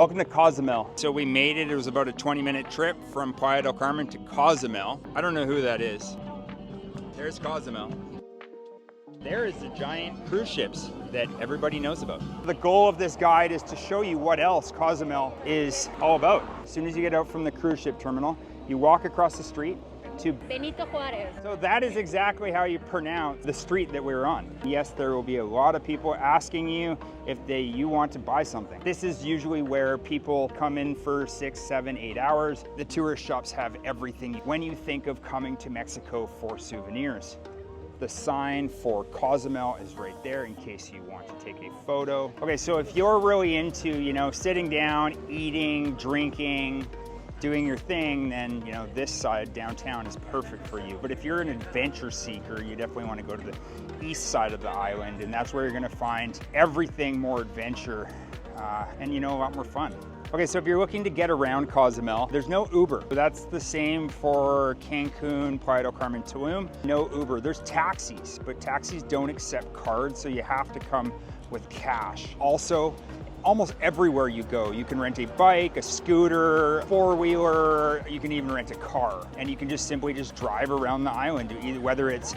Welcome to Cozumel. So we made it. It was about a 20-minute trip from Playa del Carmen to Cozumel. I don't know who that is. There's Cozumel. There is the giant cruise ships that everybody knows about. The goal of this guide is to show you what else Cozumel is all about. As soon as you get out from the cruise ship terminal, you walk across the street to Benito Juarez. So that is exactly how you pronounce the street that we're on. Yes, there will be a lot of people asking you if you want to buy something. This is usually where people come in for 6, 7, 8 hours. The tourist shops have everything. When you think of coming to Mexico for souvenirs, the sign for Cozumel is right there in case you want to take a photo. Okay, so if you're really into, sitting down, eating, drinking, doing your thing, then this side downtown is perfect for you. But if you're an adventure seeker, you definitely want to go to the east side of the island, and that's where you're going to find everything more adventure and a lot more fun. Okay, so if you're looking to get around Cozumel, there's no Uber. That's the same for Cancun, Playa del Carmen, Tulum. No Uber. There's taxis, but taxis don't accept cards, so you have to come with cash. Also, almost everywhere you go, you can rent a bike, a scooter, four-wheeler, you can even rent a car, and you can just simply drive around the island, whether it's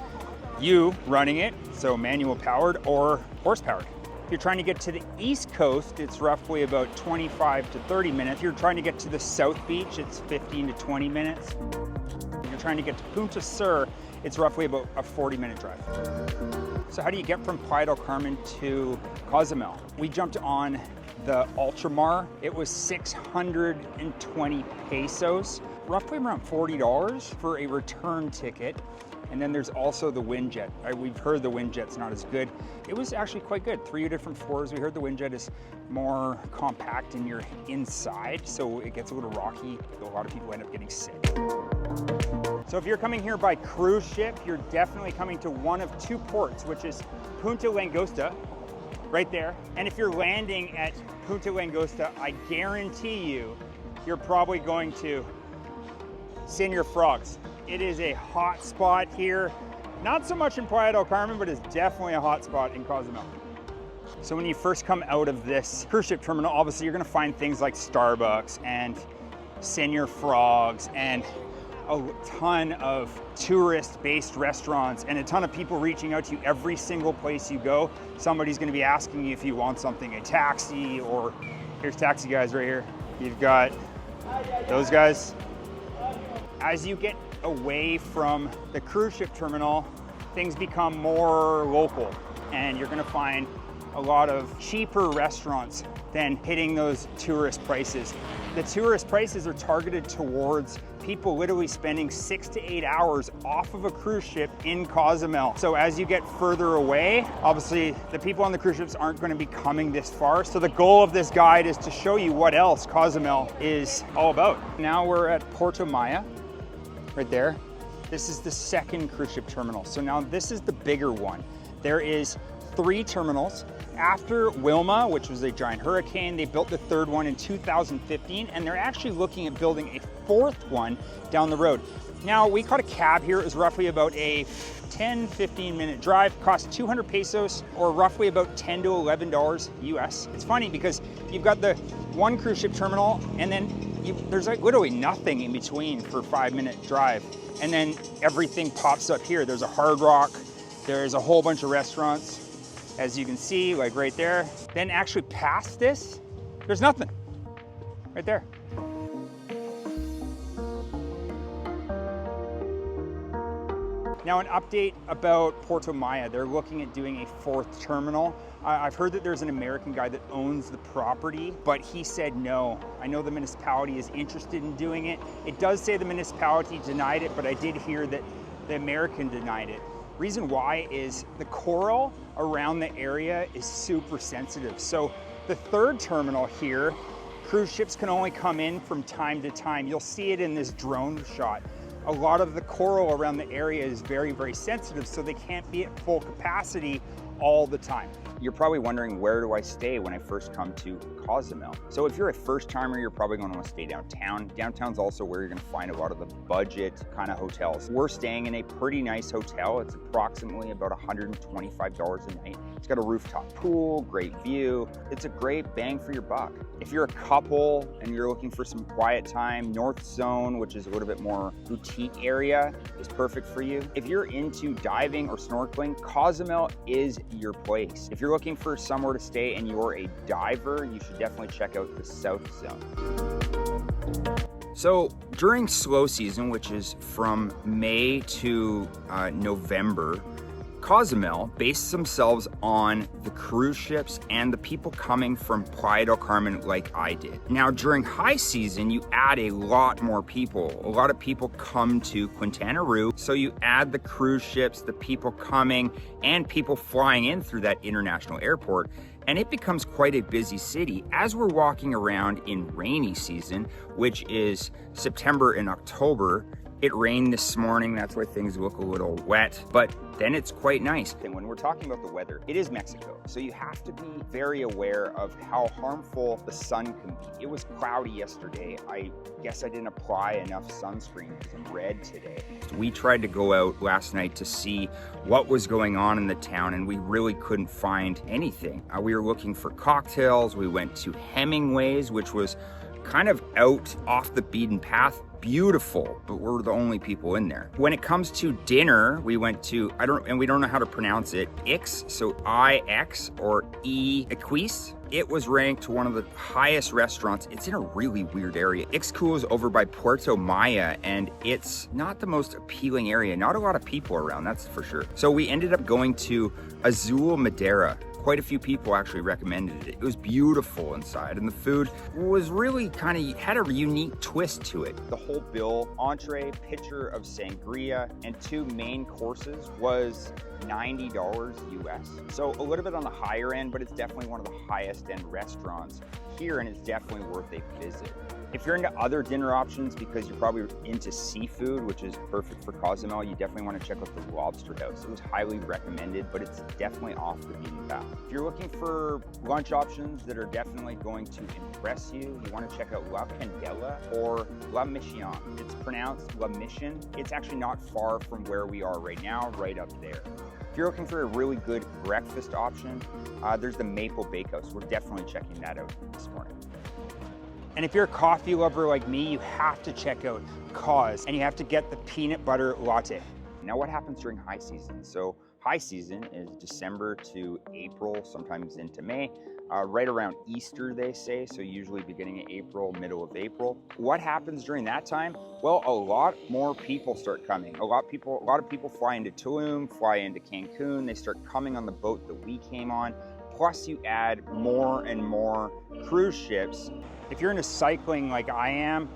you running it, so manual powered, or horse powered. If you're trying to get to the East Coast, it's roughly about 25 to 30 minutes. If you're trying to get to the South Beach, it's 15 to 20 minutes. If you're trying to get to Punta, it's roughly about a 40-minute drive. So how do you get from Playa del Carmen to Cozumel? We jumped on the Ultramar. It was 620 pesos, roughly around $40 for a return ticket. And then there's also the Windjet. We've heard the Windjet's not as good. It was actually quite good. 3 different floors. We heard the Windjet is more compact and you're inside, so it gets a little rocky. A lot of people end up getting sick. So if you're coming here by cruise ship, you're definitely coming to one of 2 ports, which is Punta Langosta, right there. And if you're landing at Punta Langosta, I guarantee you're probably going to send your frogs. It is a hot spot here. Not so much in Playa del Carmen, but it's definitely a hot spot in Cozumel. So when you first come out of this cruise ship terminal, obviously you're gonna find things like Starbucks and Senior Frogs and a ton of tourist-based restaurants and a ton of people reaching out to you every single place you go. Somebody's gonna be asking you if you want something, a taxi, or here's taxi guys right here. You've got those guys. As you get away from the cruise ship terminal, things become more local, and you're gonna find a lot of cheaper restaurants than hitting those tourist prices. The tourist prices are targeted towards people literally spending 6 to 8 hours off of a cruise ship in Cozumel. So as you get further away, obviously the people on the cruise ships aren't going to be coming this far. So the goal of this guide is to show you what else Cozumel is all about. Now we're at Puerto Maya, right there. This is the second cruise ship terminal. So now this is the bigger one. There is 3 terminals. After Wilma, which was a giant hurricane, they built the 3rd one in 2015, and they're actually looking at building a 4th one down the road. Now, we caught a cab here. It was roughly about a 10, 15-minute drive. Cost 200 pesos, or roughly about $10 to $11 US. It's funny because you've got the one cruise ship terminal, and then there's like literally nothing in between for a 5-minute drive. And then everything pops up here. There's a Hard Rock. There's a whole bunch of restaurants, as you can see, like right there. Then actually past this, there's nothing, right there. Now an update about Puerto Maya. They're looking at doing a 4th terminal. I've heard that there's an American guy that owns the property, but he said no. I know the municipality is interested in doing it. It does say the municipality denied it, but I did hear that the American denied it. Reason why is the coral around the area is super sensitive. So the 3rd terminal here, cruise ships can only come in from time to time. You'll see it in this drone shot. A lot of the coral around the area is very, very sensitive, so they can't be at full capacity all the time. You're probably wondering, where do I stay when I first come to Cozumel? So if you're a first timer, you're probably going to want to stay downtown. Downtown's also where you're going to find a lot of the budget kind of hotels. We're staying in a pretty nice hotel. It's approximately about $125 a night. It's got a rooftop pool, great view. It's a great bang for your buck. If you're a couple and you're looking for some quiet time, North Zone, which is a little bit more boutique area, is perfect for you. If you're into diving or snorkeling, Cozumel is your place. If you're looking for somewhere to stay and you're a diver, you should definitely check out the South Zone. So during slow season, which is from May to November, Cozumel bases themselves on the cruise ships and the people coming from Playa del Carmen like I did. Now during high season, you add a lot more people. A lot of people come to Quintana Roo, so you add the cruise ships, the people coming, and people flying in through that international airport, and it becomes quite a busy city. As we're walking around in rainy season, which is September and October, it rained this morning, that's why things look a little wet, but then it's quite nice. And when we're talking about the weather, it is Mexico, so you have to be very aware of how harmful the sun can be. It was cloudy yesterday. I guess I didn't apply enough sunscreen because I'm red today. We tried to go out last night to see what was going on in the town, and we really couldn't find anything. We were looking for cocktails. We went to Hemingway's, which was kind of out off the beaten path. Beautiful, but we're the only people in there. When it comes to dinner, we went to, we don't know how to pronounce it, Ix, so I-X or E-Equis. It was ranked to one of the highest restaurants. It's in a really weird area. Ixcool is over by Puerto Maya, and it's not the most appealing area. Not a lot of people around, that's for sure. So we ended up going to Azul Madeira. Quite a few people actually recommended it. It was beautiful inside, and the food was really had a unique twist to it. The whole bill, entree, pitcher of sangria, and 2 main courses was $90 US. So a little bit on the higher end, but it's definitely one of the highest end restaurants here, and it's definitely worth a visit. If you're into other dinner options, because you're probably into seafood, which is perfect for Cozumel, you definitely want to check out the Lobster House. It was highly recommended, but it's definitely off the beaten path. If you're looking for lunch options that are definitely going to impress you, you want to check out La Candela or La Mission. It's pronounced La Mission. It's actually not far from where we are right now, right up there. If you're looking for a really good breakfast option, there's the Maple Bakehouse. We're definitely checking that out this morning. And if you're a coffee lover like me, you have to check out Coz, and you have to get the peanut butter latte. Now what happens during high season? So high season is December to April, sometimes into May, right around Easter they say, so usually beginning of April, middle of April. What happens during that time? Well, a lot more people start coming. A lot of people fly into Tulum, fly into Cancun, they start coming on the boat that we came on. Plus you add more and more cruise ships. If you're into cycling like I am,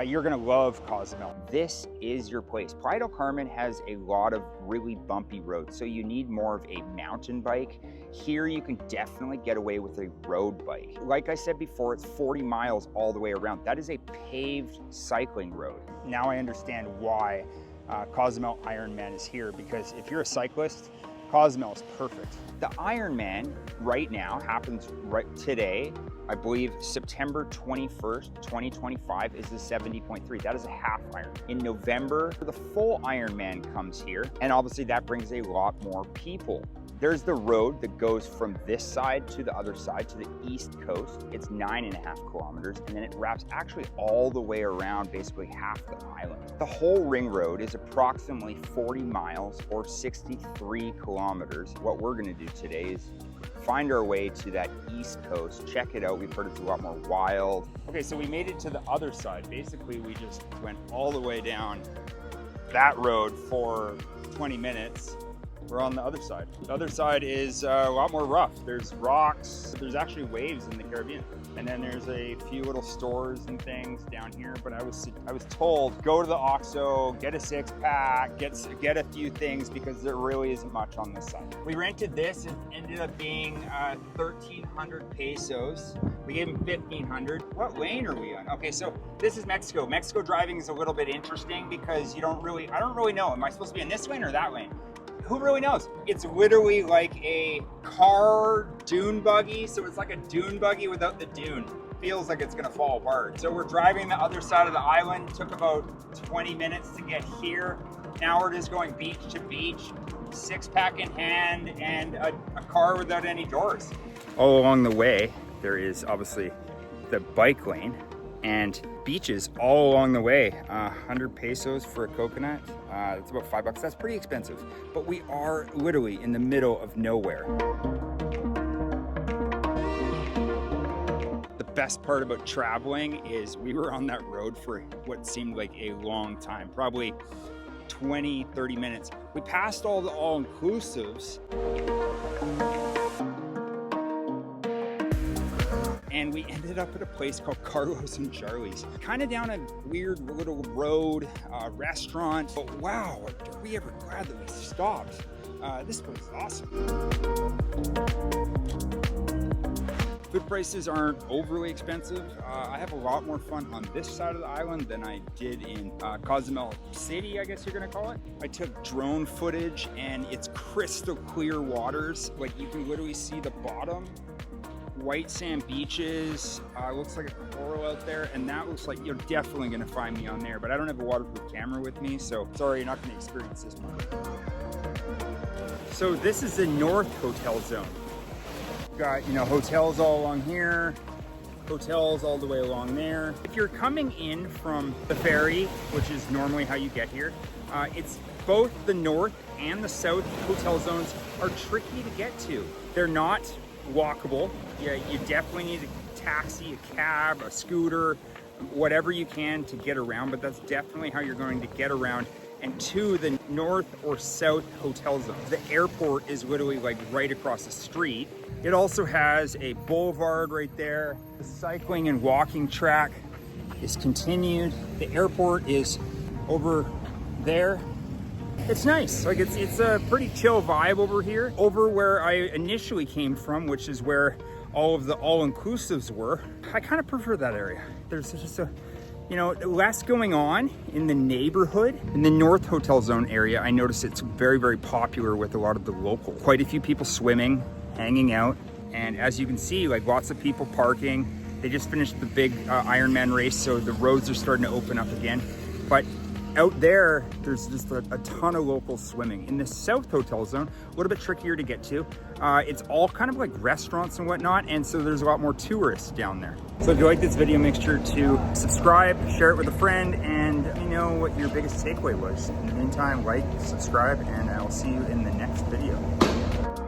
you're gonna love Cozumel. This is your place. Playa del Carmen has a lot of really bumpy roads, so you need more of a mountain bike. Here you can definitely get away with a road bike. Like I said before, it's 40 miles all the way around. That is a paved cycling road. Now I understand why Cozumel Ironman is here, because if you're a cyclist, Cozumel is perfect. The Ironman right now happens right today. I believe September 21st, 2025 is the 70.3. That is a half Iron. In November, the full Ironman comes here, and obviously that brings a lot more people. There's the road that goes from this side to the other side, to the east coast. It's 9.5 kilometers, and then it wraps actually all the way around basically half the island. The whole ring road is approximately 40 miles or 63 kilometers. What we're gonna do today is find our way to that east coast, check it out. We've heard it's a lot more wild. Okay, so we made it to the other side. Basically, we just went all the way down that road for 20 minutes. We're on the other side. The other side is a lot more rough. There's rocks, there's actually waves in the Caribbean. And then there's a few little stores and things down here, but I was told, go to the OXXO, get a 6-pack, get a few things, because there really isn't much on this side. We rented this, it ended up being 1,300 pesos. We gave him 1,500. What lane are we on? Okay, so this is Mexico. Mexico driving is a little bit interesting because I don't really know. Am I supposed to be in this lane or that lane? who really knows? It's literally like a car dune buggy. So it's like a dune buggy without the dune. Feels like it's gonna fall apart. So we're driving the other side of the island. Took about 20 minutes to get here. Now we're just going beach to beach, 6-pack in hand, and a car without any doors. All along the way, there is obviously the bike lane and beaches all along the way. 100 pesos for a coconut. That's about $5. That's pretty expensive. But we are literally in the middle of nowhere. The best part about traveling is we were on that road for what seemed like a long time, probably 20, 30 minutes. We passed all the all-inclusives and we ended up at a place called Carlos and Charlie's. Kind of down a weird little road, restaurant. But wow, are we ever glad that we stopped. This place is awesome. Food prices aren't overly expensive. I have a lot more fun on this side of the island than I did in Cozumel City, I guess you're gonna call it. I took drone footage and it's crystal clear waters. Like you can literally see the bottom. White sand beaches, looks like a coral out there, and that looks like you're definitely gonna find me on there, but I don't have a waterproof camera with me, so sorry, you're not gonna experience this one. So this is the North Hotel Zone. Got, you know, hotels all along here, hotels all the way along there. If you're coming in from the ferry, which is normally how you get here, it's both the North and the South hotel zones are tricky to get to. They're not walkable. Yeah, you definitely need a taxi, a cab, a scooter, whatever you can to get around, but that's definitely how you're going to get around and to the North or South hotel zone. The airport is literally like right across the street. It also has a boulevard right there. The cycling and walking track is continued. The airport is over there. It's nice. Like it's a pretty chill vibe over here. Over where I initially came from, which is where all of the all-inclusives were. I kind of prefer that area. There's just a, you know, less going on in the neighborhood. In the North Hotel Zone area, I noticed it's very, very popular with a lot of the local. Quite a few people swimming, hanging out. And as you can see, like lots of people parking. They just finished the big Ironman race, so the roads are starting to open up again. But out there, there's just a ton of locals swimming. In the South Hotel Zone, a little bit trickier to get to. It's all kind of like restaurants and whatnot, and so there's a lot more tourists down there. So if you like this video, make sure to subscribe, share it with a friend, and let me know what your biggest takeaway was. In the meantime, like, subscribe, and I'll see you in the next video.